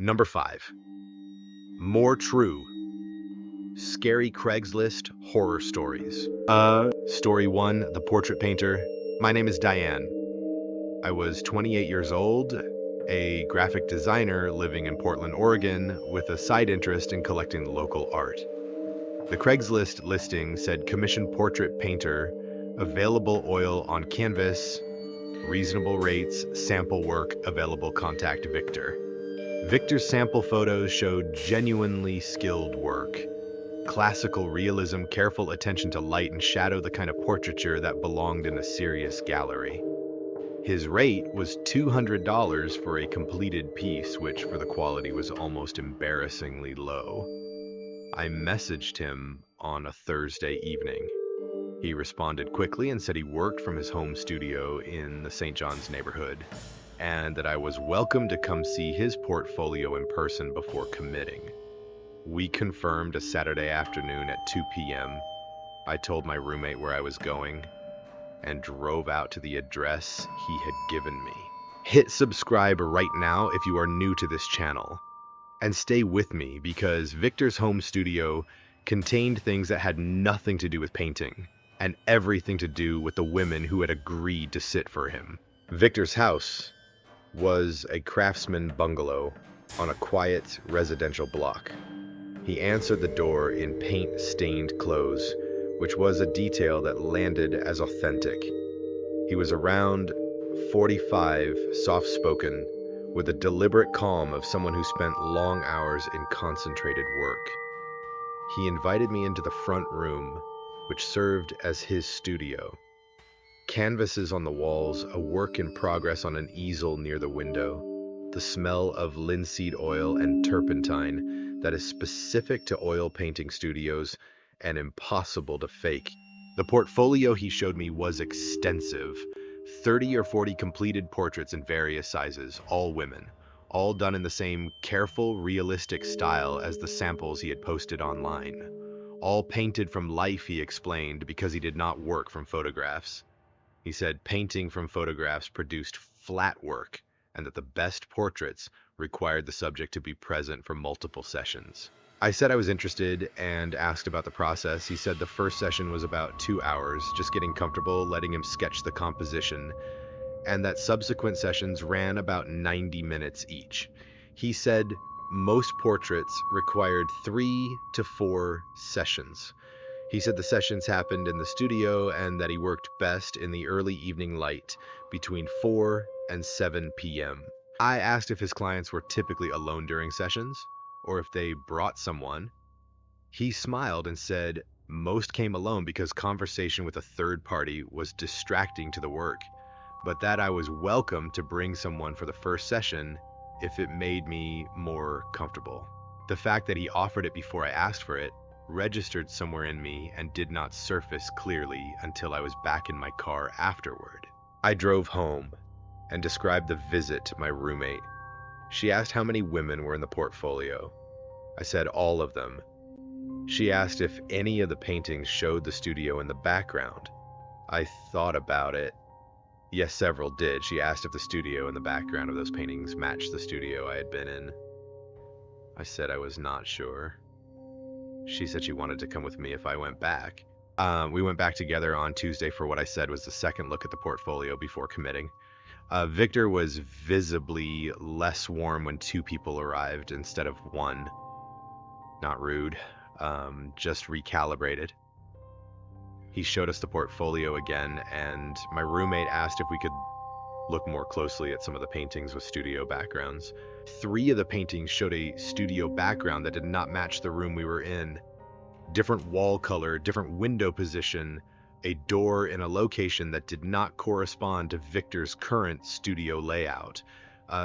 Number 5. More True. Scary Craigslist Horror Stories. Story 1, The Portrait Painter. My name is Diane. I was 28 years old, a graphic designer living in Portland, Oregon, with a side interest in collecting local art. The Craigslist listing said commission portrait painter, available oil on canvas, reasonable rates, sample work, available, contact Victor. Victor's sample photos showed genuinely skilled work. Classical realism, careful attention to light and shadow, the kind of portraiture that belonged in a serious gallery. His rate was $200 for a completed piece, which for the quality was almost embarrassingly low. I messaged him on a Thursday evening. He responded quickly and said he worked from his home studio in the St. John's neighborhood, and that I was welcome to come see his portfolio in person before committing. We confirmed a Saturday afternoon at 2 p.m. I told my roommate where I was going and drove out to the address he had given me. Hit subscribe right now if you are new to this channel, and stay with me because Victor's home studio contained things that had nothing to do with painting and everything to do with the women who had agreed to sit for him. Victor's house was a craftsman bungalow on a quiet residential block. He answered the door in paint-stained clothes, which was a detail that landed as authentic. He was around 45, soft-spoken, with a deliberate calm of someone who spent long hours in concentrated work. He invited me into the front room, which served as his studio. Canvases on the walls, a work in progress on an easel near the window, the smell of linseed oil and turpentine that is specific to oil painting studios and impossible to fake. The portfolio he showed me was extensive. 30 or 40 completed portraits in various sizes, all women, all done in the same careful, realistic style as the samples he had posted online. All painted from life, he explained, because he did not work from photographs. He said painting from photographs produced flat work, and that the best portraits required the subject to be present for multiple sessions. I said I was interested and asked about the process. He said the first session was about 2 hours, just getting comfortable, letting him sketch the composition, and that subsequent sessions ran about 90 minutes each. He said most portraits required 3 to 4 sessions. He said the sessions happened in the studio and that he worked best in the early evening light between 4 and 7 p.m. I asked if his clients were typically alone during sessions or if they brought someone. He smiled and said most came alone because conversation with a third party was distracting to the work, but that I was welcome to bring someone for the first session if it made me more comfortable. The fact that he offered it before I asked for it registered somewhere in me and did not surface clearly until I was back in my car afterward. I drove home and described the visit to my roommate. She asked how many women were in the portfolio. I said all of them. She asked if any of the paintings showed the studio in the background. I thought about it. Yes, several did. She asked if the studio in the background of those paintings matched the studio I had been in. I said I was not sure. She said she wanted to come with me if I went back. We went back together on Tuesday for what I said was the second look at the portfolio before committing. Victor was visibly less warm when 2 people arrived instead of 1. Not rude, just recalibrated. He showed us the portfolio again, and my roommate asked if we could look more closely at some of the paintings with studio backgrounds. 3 of the paintings showed a studio background that did not match the room we were in. Different wall color, different window position, a door in a location that did not correspond to Victor's current studio layout.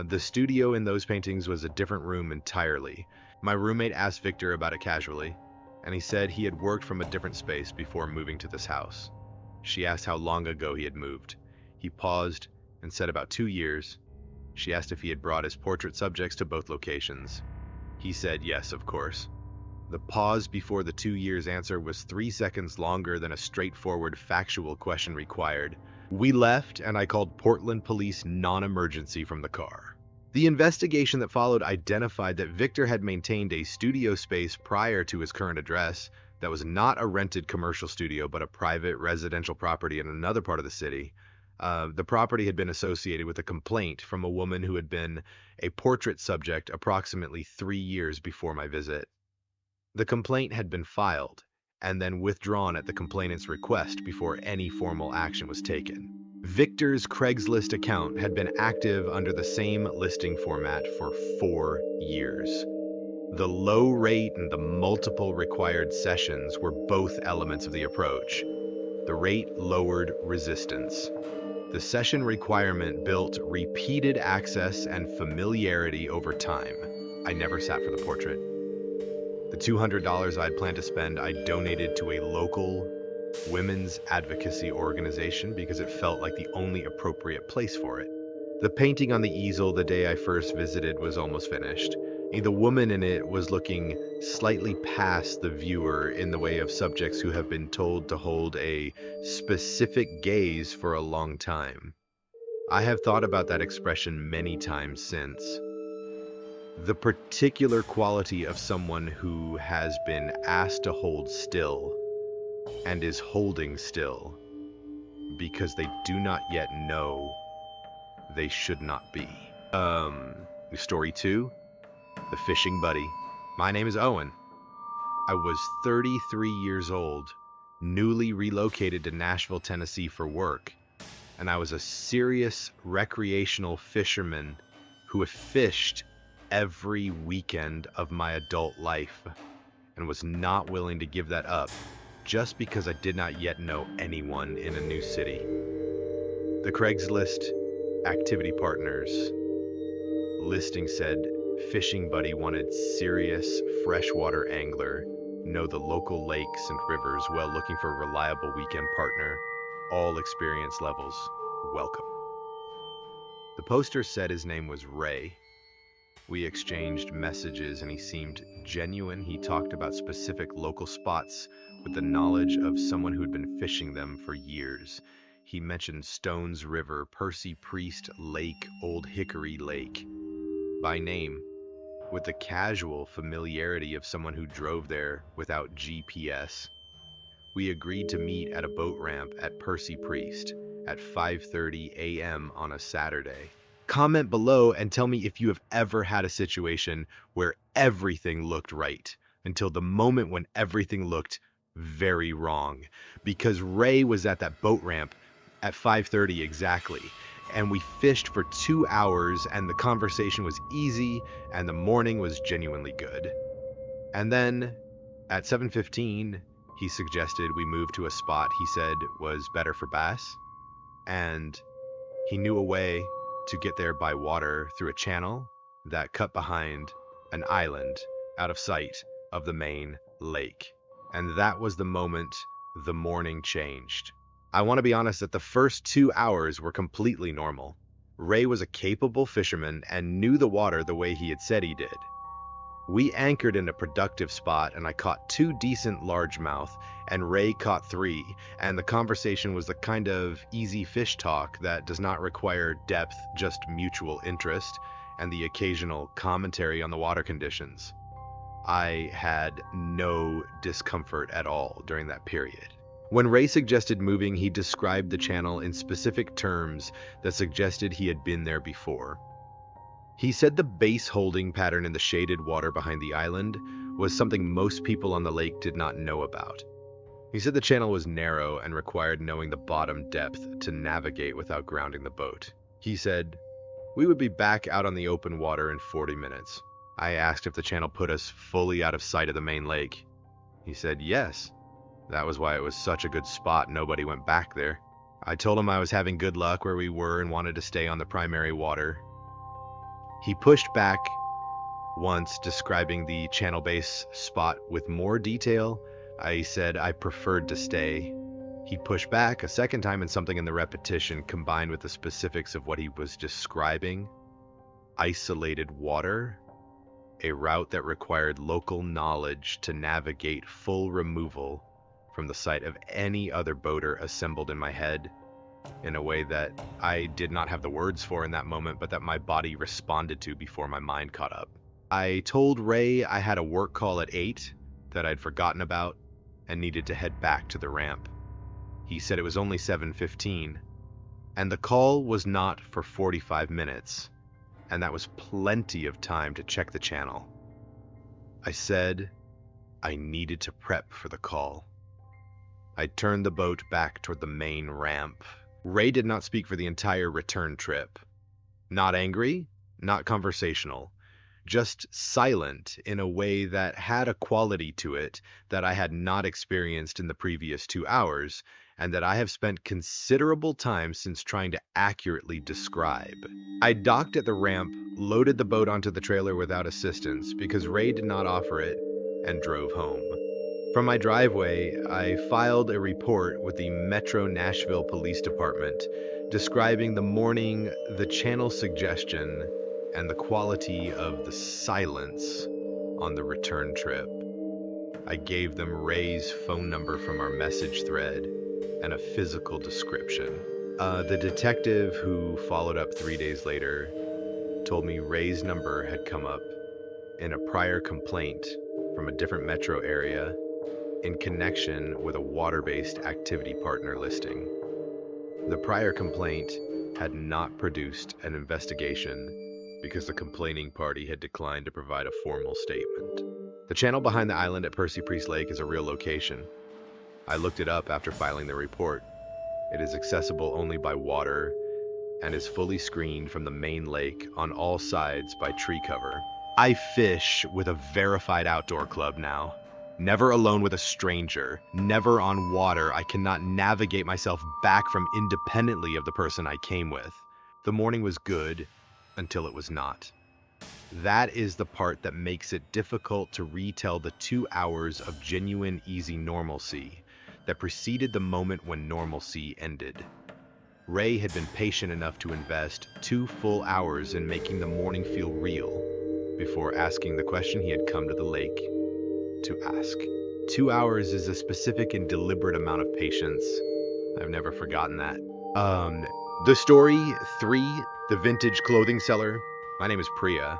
The studio in those paintings was a different room entirely. My roommate asked Victor about it casually, and he said he had worked from a different space before moving to this house. She asked how long ago he had moved. He paused and said about 2 years. She asked if he had brought his portrait subjects to both locations. He said yes, of course. The pause before the 2 years answer was 3 seconds longer than a straightforward factual question required. We left, and I called Portland Police non-emergency from the car. The investigation that followed identified that Victor had maintained a studio space prior to his current address that was not a rented commercial studio, but a private residential property in another part of the city. The property had been associated with a complaint from a woman who had been a portrait subject approximately 3 years before my visit. The complaint had been filed and then withdrawn at the complainant's request before any formal action was taken. Victor's Craigslist account had been active under the same listing format for 4 years. The low rate and the multiple required sessions were both elements of the approach. The rate lowered resistance. The session requirement built repeated access and familiarity over time. I never sat for the portrait. The $200 I'd planned to spend, I donated to a local women's advocacy organization because it felt like the only appropriate place for it. The painting on the easel the day I first visited was almost finished. The woman in it was looking slightly past the viewer in the way of subjects who have been told to hold a specific gaze for a long time. I have thought about that expression many times since. The particular quality of someone who has been asked to hold still and is holding still because they do not yet know they should not be. Story 2, The Fishing Buddy. My name is Owen. I was 33 years old, newly relocated to Nashville, Tennessee for work, and I was a serious recreational fisherman who had fished every weekend of my adult life and was not willing to give that up just because I did not yet know anyone in a new city. The Craigslist activity partners listing said fishing buddy wanted serious freshwater angler, know the local lakes and rivers while looking for a reliable weekend partner, all experience levels, welcome. The poster said his name was Ray. We exchanged messages and he seemed genuine. He talked about specific local spots with the knowledge of someone who had been fishing them for years. He mentioned Stones River, Percy Priest Lake, Old Hickory Lake by name, with the casual familiarity of someone who drove there without GPS. We agreed to meet at a boat ramp at Percy Priest at 5:30 a.m. on a Saturday. Comment below and tell me if you have ever had a situation where everything looked right until the moment when everything looked very wrong. Because Ray was at that boat ramp at 5:30 exactly, and we fished for 2 hours and the conversation was easy and the morning was genuinely good. And then at 7:15, he suggested we move to a spot he said was better for bass, and he knew a way to get there by water through a channel that cut behind an island out of sight of the main lake. And that was the moment the morning changed. I want to be honest that the first 2 hours were completely normal. Ray was a capable fisherman and knew the water the way he had said he did. We anchored in a productive spot and I caught 2 decent largemouth and Ray caught 3, and the conversation was the kind of easy fish talk that does not require depth, just mutual interest and the occasional commentary on the water conditions. I had no discomfort at all during that period. When Ray suggested moving, he described the channel in specific terms that suggested he had been there before. He said the base holding pattern in the shaded water behind the island was something most people on the lake did not know about. He said the channel was narrow and required knowing the bottom depth to navigate without grounding the boat. He said, "We would be back out on the open water in 40 minutes. I asked if the channel put us fully out of sight of the main lake. He said yes. That was why it was such a good spot, nobody went back there. I told him I was having good luck where we were and wanted to stay on the primary water. He pushed back once, describing the channel base spot with more detail. I said I preferred to stay. He pushed back a second time, and something in the repetition combined with the specifics of what he was describing. Isolated water, a route that required local knowledge to navigate full removal from the sight of any other boater assembled in my head. in a way that I did not have the words for in that moment, but that my body responded to before my mind caught up. I told Ray I had a work call at 8 that I'd forgotten about and needed to head back to the ramp. He said it was only 7:15, and the call was not for 45 minutes, and that was plenty of time to check the channel. I said I needed to prep for the call. I turned the boat back toward the main ramp. Ray did not speak for the entire return trip. Not angry, not conversational, just silent in a way that had a quality to it that I had not experienced in the previous 2 hours, and that I have spent considerable time since trying to accurately describe. I docked at the ramp, loaded the boat onto the trailer without assistance because Ray did not offer it, and drove home. From my driveway, I filed a report with the Metro Nashville Police Department describing the morning, the channel suggestion, and the quality of the silence on the return trip. I gave them Ray's phone number from our message thread and a physical description. The detective who followed up 3 days later told me Ray's number had come up in a prior complaint from a different metro area in connection with a water-based activity partner listing. The prior complaint had not produced an investigation because the complaining party had declined to provide a formal statement. The channel behind the island at Percy Priest Lake is a real location. I looked it up after filing the report. It is accessible only by water and is fully screened from the main lake on all sides by tree cover. I fish with a verified outdoor club now. Never alone with a stranger, never on water. I cannot navigate myself back from independently of the person I came with. The morning was good until it was not. That is the part that makes it difficult to retell the 2 hours of genuine, easy normalcy that preceded the moment when normalcy ended. Ray had been patient enough to invest 2 full hours in making the morning feel real before asking the question he had come to the lake to ask. 2 hours is a specific and deliberate amount of patience. I've never forgotten that. The story 3, the vintage clothing seller. My name is Priya.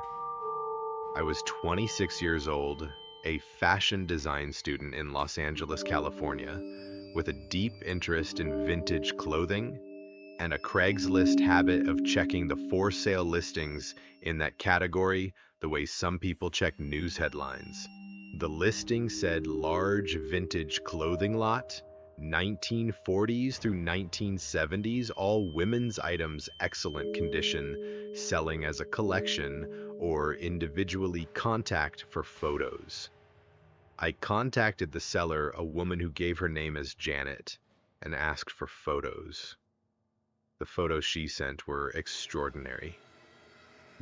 I was 26 years old, a fashion design student in Los Angeles, California, with a deep interest in vintage clothing and a Craigslist habit of checking the for sale listings in that category the way some people check news headlines. The listing said large vintage clothing lot, 1940s through 1970s, all women's items, excellent condition, selling as a collection or individually, contact for photos. I contacted the seller, a woman who gave her name as Janet, and asked for photos. The photos she sent were extraordinary.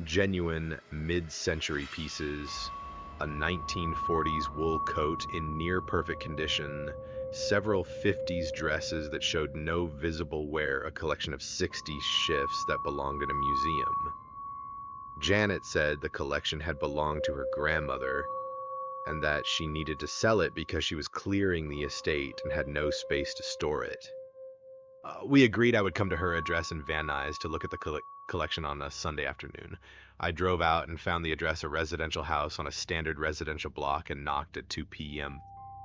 Genuine mid-century pieces, a 1940s wool coat in near-perfect condition, several 50s dresses that showed no visible wear, a collection of 60 shifts that belonged in a museum. Janet said the collection had belonged to her grandmother and that she needed to sell it because she was clearing the estate and had no space to store it. We agreed I would come to her address in Van Nuys to look at the collection on a Sunday afternoon. I drove out and found the address, a residential house on a standard residential block, and knocked at 2 p.m.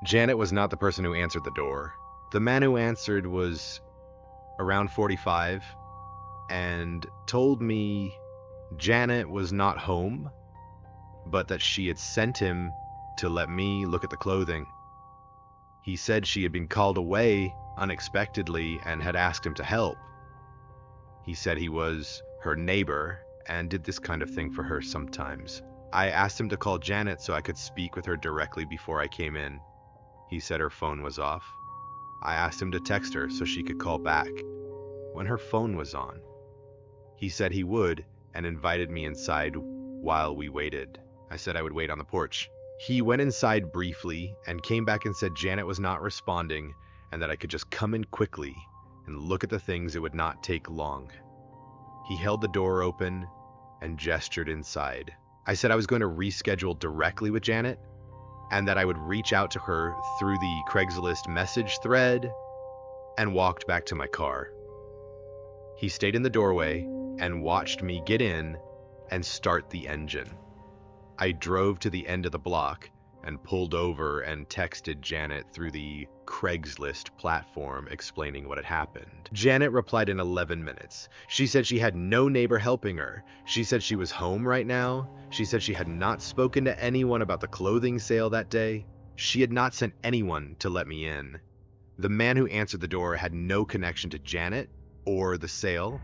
Janet was not the person who answered the door. The man who answered was around 45 and told me Janet was not home, but that she had sent him to let me look at the clothing. He said she had been called away unexpectedly and had asked him to help. He said he was her neighbor and did this kind of thing for her sometimes. I asked him to call Janet so I could speak with her directly before I came in. He said her phone was off. I asked him to text her so she could call back when her phone was on. He said he would and invited me inside while we waited. I said I would wait on the porch. He went inside briefly and came back and said Janet was not responding and that I could just come in quickly and look at the things. It would not take long. He held the door open and gestured inside. I said I was going to reschedule directly with Janet and that I would reach out to her through the Craigslist message thread, and walked back to my car. He stayed in the doorway and watched me get in and start the engine. I drove to the end of the block and pulled over and texted Janet through the Craigslist platform explaining what had happened. Janet replied in 11 minutes. She said she had no neighbor helping her. She said she was home right now. She said she had not spoken to anyone about the clothing sale that day. She had not sent anyone to let me in. The man who answered the door had no connection to Janet or the sale.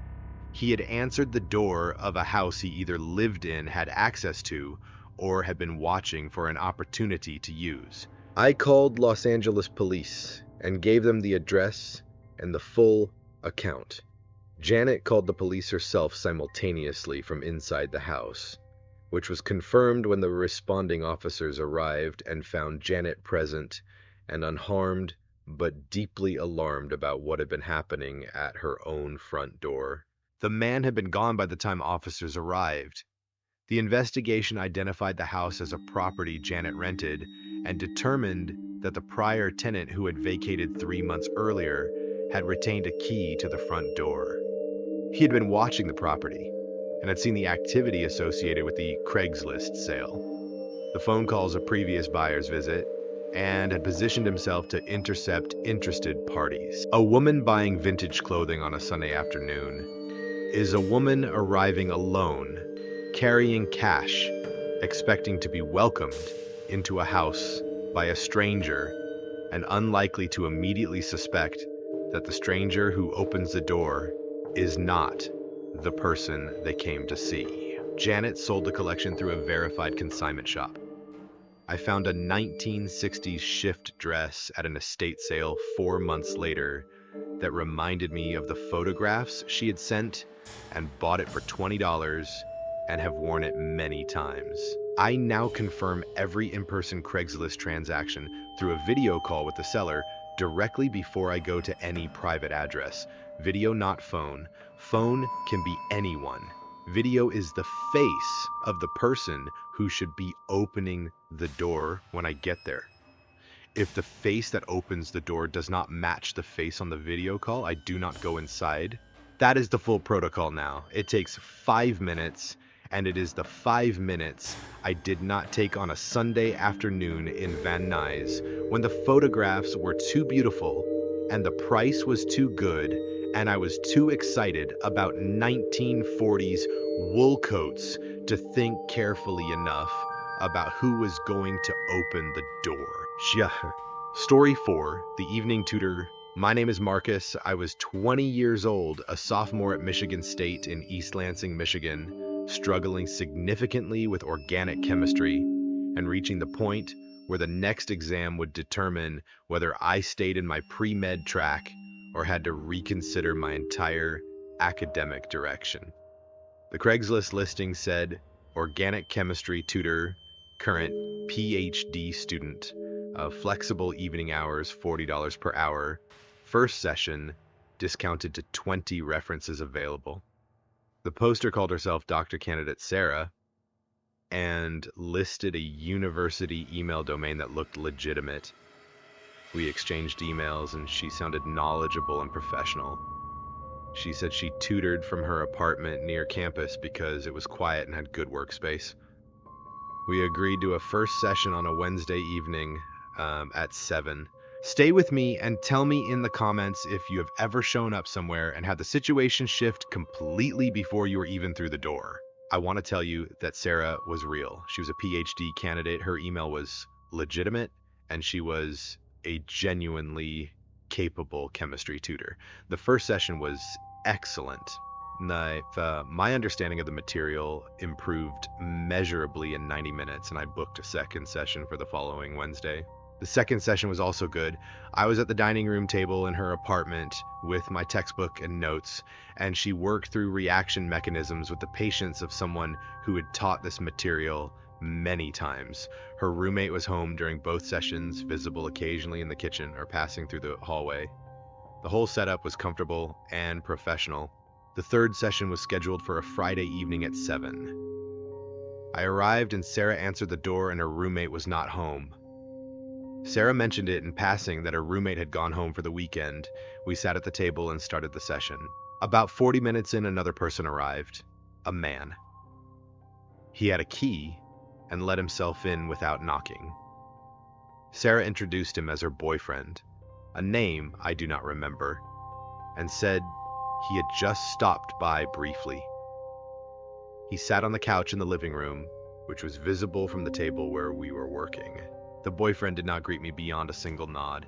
He had answered the door of a house he either lived in, had access to, or had been watching for an opportunity to use. I called Los Angeles police and gave them the address and the full account. Janet called the police herself simultaneously from inside the house, which was confirmed when the responding officers arrived and found Janet present and unharmed, but deeply alarmed about what had been happening at her own front door. The man had been gone by the time officers arrived. The investigation identified the house as a property Janet rented and determined that the prior tenant, who had vacated 3 months earlier, had retained a key to the front door. He had been watching the property and had seen the activity associated with the Craigslist sale, the phone calls of previous buyers' visit, and had positioned himself to intercept interested parties. A woman buying vintage clothing on a Sunday afternoon is a woman arriving alone, carrying cash, expecting to be welcomed into a house by a stranger, and unlikely to immediately suspect that the stranger who opens the door is not the person they came to see. Janet sold the collection through a verified consignment shop. I found a 1960s shift dress at an estate sale 4 months later that reminded me of the photographs she had sent, and bought it for $20 and have worn it many times. I now confirm every in-person Craigslist transaction through a video call with the seller directly before I go to any private address. Video, not phone. Phone can be anyone. Video is the face of the person who should be opening the door when I get there. If the face that opens the door does not match the face on the video call, I do not go inside. That is the full protocol now. It takes 5 minutes, and it is the 5 minutes I did not take on a Sunday afternoon in Van Nuys when the photographs were too beautiful and the price was too good, and I was too excited about 1940s wool coats to think carefully enough about who was going to open the door. Story 4, The Evening Tutor. My name is Marcus. I was 20 years old, a sophomore at Michigan State in East Lansing, Michigan, struggling significantly with organic chemistry and reaching the point where the next exam would determine whether I stayed in my pre-med track or had to reconsider my entire academic direction. The Craigslist listing said, organic chemistry tutor, current PhD student, flexible evening hours, $40 per hour, first session, discounted to 20 references available. The poster called herself Dr. Candidate Sarah and listed a university email domain that looked legitimate. We exchanged emails and she sounded knowledgeable and professional. She said she tutored from her apartment near campus because it was quiet and had good workspace. We agreed to a first session on a Wednesday evening at 7. Stay with me and tell me in the comments if you have ever shown up somewhere and had the situation shift completely before you were even through the door. I want to tell you that Sarah was real. She was a PhD candidate. Her email was legitimate, and she was a genuinely capable chemistry tutor. The first session was excellent. My understanding of the material improved measurably in 90 minutes, and I booked a second session for the following Wednesday. The second session was also good. I was at the dining room table in her apartment with my textbook and notes, and she worked through reaction mechanisms with the patience of someone who had taught this material many times. Her roommate was home during both sessions, visible occasionally in the kitchen or passing through the hallway. The whole setup was comfortable and professional. The third session was scheduled for a Friday evening at 7. I arrived and Sarah answered the door and her roommate was not home. Sarah mentioned it in passing that her roommate had gone home for the weekend. We sat at the table and started the session. About 40 minutes in, another person arrived, a man. He had a key and let himself in without knocking. Sarah introduced him as her boyfriend, a name I do not remember, and said he had just stopped by briefly. He sat on the couch in the living room, which was visible from the table where we were working. The boyfriend did not greet me beyond a single nod.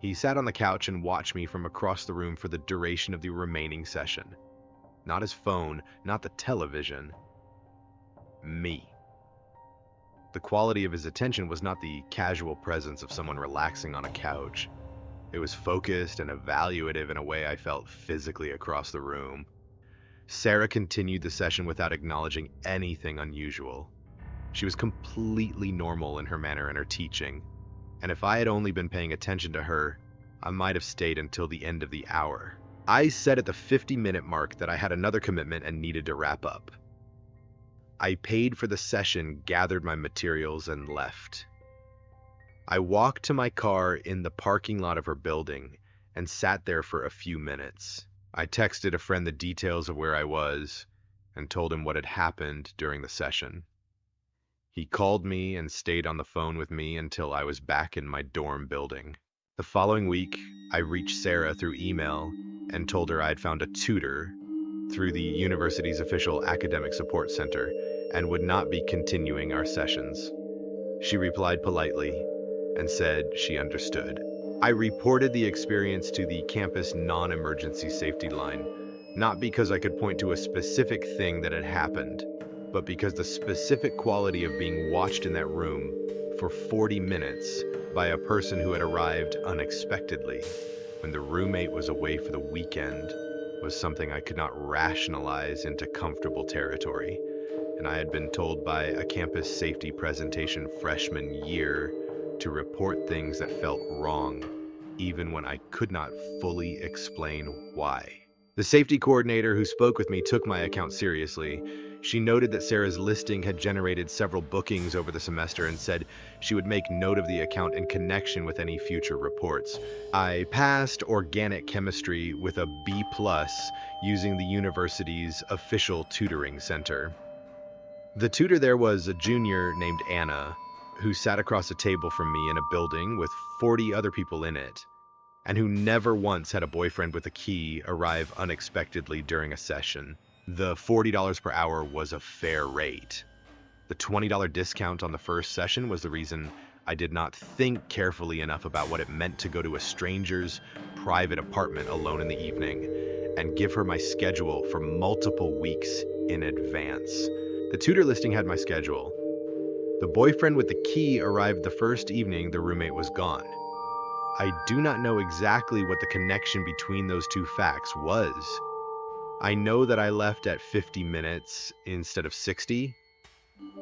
He sat on the couch and watched me from across the room for the duration of the remaining session. Not his phone, not the television. Me. The quality of his attention was not the casual presence of someone relaxing on a couch. It was focused and evaluative in a way I felt physically across the room. Sarah continued the session without acknowledging anything unusual. She was completely normal in her manner and her teaching, and if I had only been paying attention to her, I might have stayed until the end of the hour. I said at the 50-minute mark that I had another commitment and needed to wrap up. I paid for the session, gathered my materials, and left. I walked to my car in the parking lot of her building and sat there for a few minutes. I texted a friend the details of where I was and told him what had happened during the session. He called me and stayed on the phone with me until I was back in my dorm building. The following week, I reached Sarah through email and told her I had found a tutor through the university's official academic support center and would not be continuing our sessions. She replied politely and said she understood. I reported the experience to the campus non-emergency safety line, not because I could point to a specific thing that had happened, but because the specific quality of being watched in that room for 40 minutes by a person who had arrived unexpectedly when the roommate was away for the weekend was something I could not rationalize into comfortable territory, and I had been told by a campus safety presentation freshman year to report things that felt wrong, even when I could not fully explain why. The safety coordinator who spoke with me took my account seriously. She noted that Sarah's listing had generated several bookings over the semester and said she would make note of the account in connection with any future reports. I passed organic chemistry with a B+ using the university's official tutoring center. The tutor there was a junior named Anna, who sat across a table from me in a building with 40 other people in it, and who never once had a boyfriend with a key arrive unexpectedly during a session. The $40 per hour was a fair rate. The $20 discount on the first session was the reason I did not think carefully enough about what it meant to go to a stranger's private apartment alone in the evening and give her my schedule for multiple weeks in advance. The tutor listing had my schedule. The boyfriend with the key arrived the first evening the roommate was gone. I do not know exactly what the connection between those two facts was. I know that I left at 50 minutes instead of 60,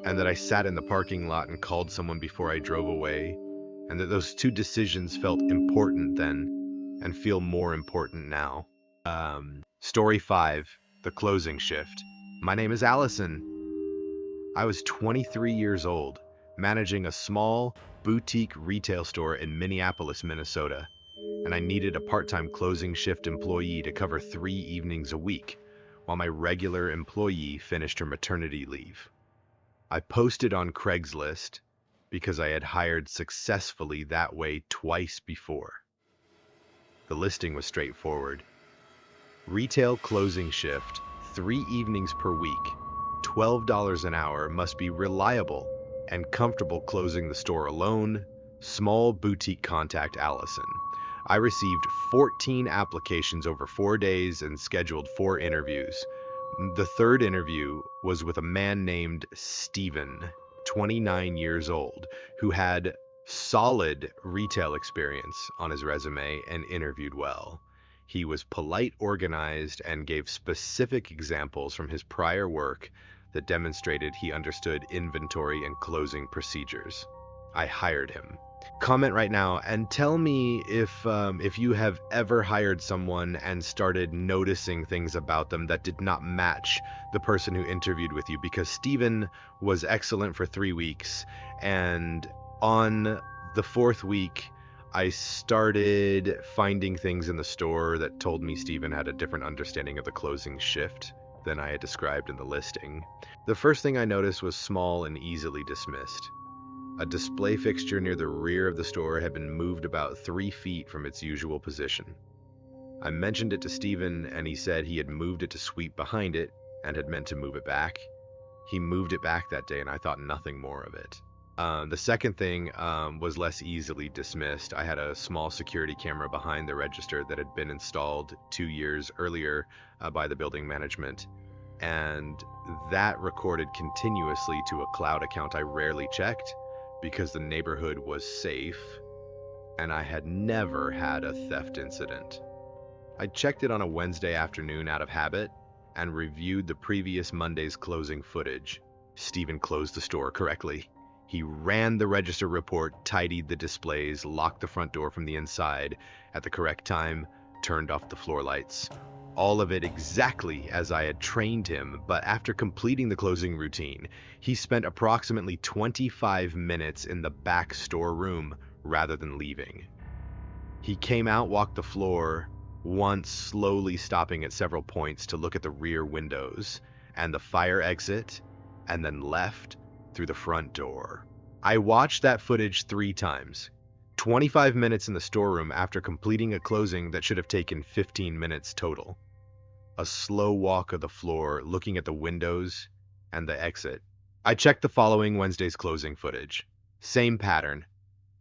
and that I sat in the parking lot and called someone before I drove away, and that those two decisions felt important then and feel more important now. Story 5, The Closing Shift. My name is Allison. I was 23 years old, managing a small boutique retail store in Minneapolis, Minnesota, and I needed a part-time closing shift employee to cover 3 evenings a week while my regular employee finished her maternity leave. I posted on Craigslist because I had hired successfully that way twice before. The listing was straightforward. Retail closing shift, 3 evenings per week, $12 an hour, must be reliable and comfortable closing the store alone. Small boutique contact Allison. I received 14 applications over 4 days and scheduled 4 interviews. The third interview was with a man named Steven, 29 years old, who had solid retail experience on his resume and interviewed well. He was polite, organized, and gave specific examples from his prior work that demonstrated he understood inventory and closing procedures. I hired him. Comment right now and tell me if you have ever hired someone and started noticing things about them that did not match the person who interviewed with you, because Steven was excellent for 3 weeks, and on the 4th week, I started finding things in the store that told me Stephen had a different understanding of the closing shift than I had described in the listing. The first thing I noticed was small and easily dismissed. A display fixture near the rear of the store had been moved about 3 feet from its usual position. I mentioned it to Stephen, and he said he had moved it to sweep behind it and had meant to move it back. He moved it back that day, and I thought nothing more of it. The second thing was less easily dismissed. I had a small security camera behind the register that had been installed 2 years earlier by the building management, and that recorded continuously to a cloud account I rarely checked because the neighborhood was safe and I had never had a theft incident. I checked it on a Wednesday afternoon out of habit and reviewed the previous Monday's closing footage. Stephen closed the store correctly. He ran the register report, tidied the displays, locked the front door from the inside at the correct time, turned off the floor lights. All of it exactly as I had trained him, but after completing the closing routine, he spent approximately 25 minutes in the back storeroom rather than leaving. He came out, walked the floor, once slowly stopping at several points to look at the rear windows and the fire exit, and then left through the front door. I watched that footage 3 times. 25 minutes in the storeroom after completing a closing that should have taken 15 minutes total. A slow walk of the floor, looking at the windows and the exit. I checked the following Wednesday's closing footage. Same pattern.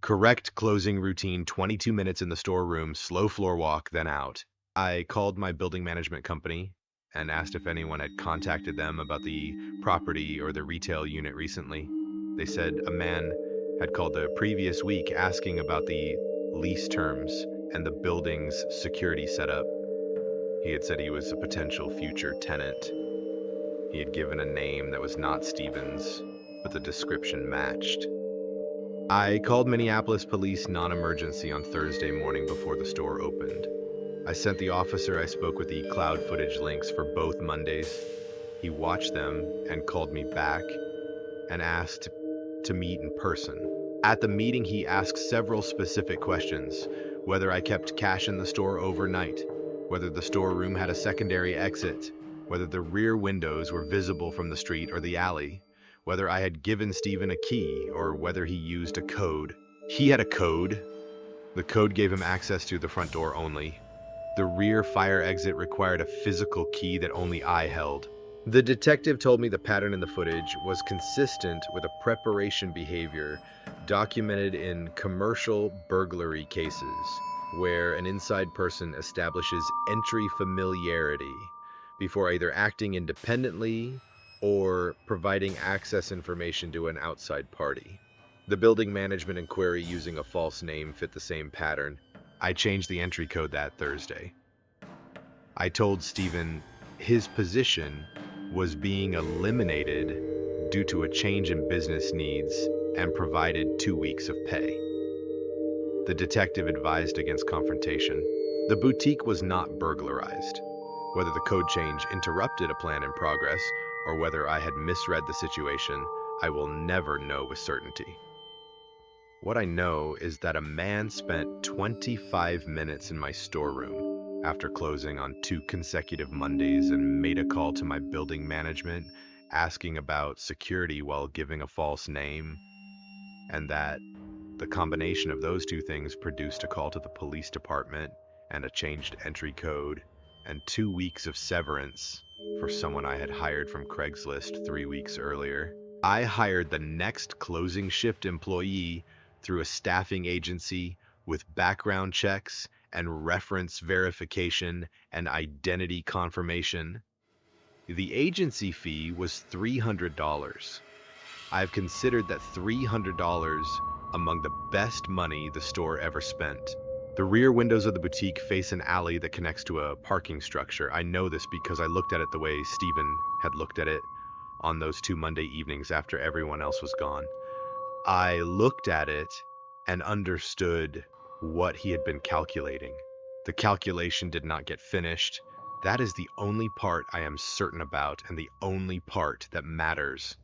Correct closing routine, 22 minutes in the storeroom, slow floor walk, then out. I called my building management company and asked if anyone had contacted them about the property or the retail unit recently. They said a man had called the previous week asking about the lease terms and the building's security setup. He had said he was a potential future tenant. He had given a name that was not Stevens, but the description matched. I called Minneapolis Police non-emergency on Thursday morning before the store opened. I sent the officer I spoke with the cloud footage links for both Mondays. He watched them and called me back and asked to meet in person. At the meeting, he asked several specific questions: whether I kept cash in the store overnight, whether the storeroom had a secondary exit, whether the rear windows were visible from the street or the alley, whether I had given Stephen a key or whether he used a code. He had a code. The code gave him access to the front door only. The rear fire exit required a physical key that only I held. The detective told me the pattern in the footage was consistent with a preparation behavior documented in commercial burglary cases, where an inside person establishes entry familiarity before either acting independently or providing access information to an outside party. The building management inquiry using a false name fit the same pattern. I changed the entry code that Thursday. I told Stephen his position was being eliminated due to a change in business needs and provided 2 weeks of pay. The detective advised against confrontation. The boutique was not burglarized. Whether the code change interrupted a plan in progress or whether I had misread the situation, I will never know with certainty. What I know is that a man spent 25 minutes in my storeroom after closing on 2 consecutive Mondays and made a call to my building management asking about security while giving a false name, and that the combination of those 2 things produced a call to the police department and a changed entry code and 2 weeks of severance for someone I had hired from Craigslist 3 weeks earlier. I hired the next closing shift employee through a staffing agency with background checks and reference verification and identity confirmation. The agency fee was $300. I've considered that $300 among the best money the store ever spent. The rear windows of the boutique face an alley that connects to a parking structure. I know this because I looked at it the way Stephen had looked at it on those 2 Monday evenings after everyone else was gone. I looked at it and understood what he had been calculating. The calculation did not get finished. That is the only part I am certain about and the only part that matters.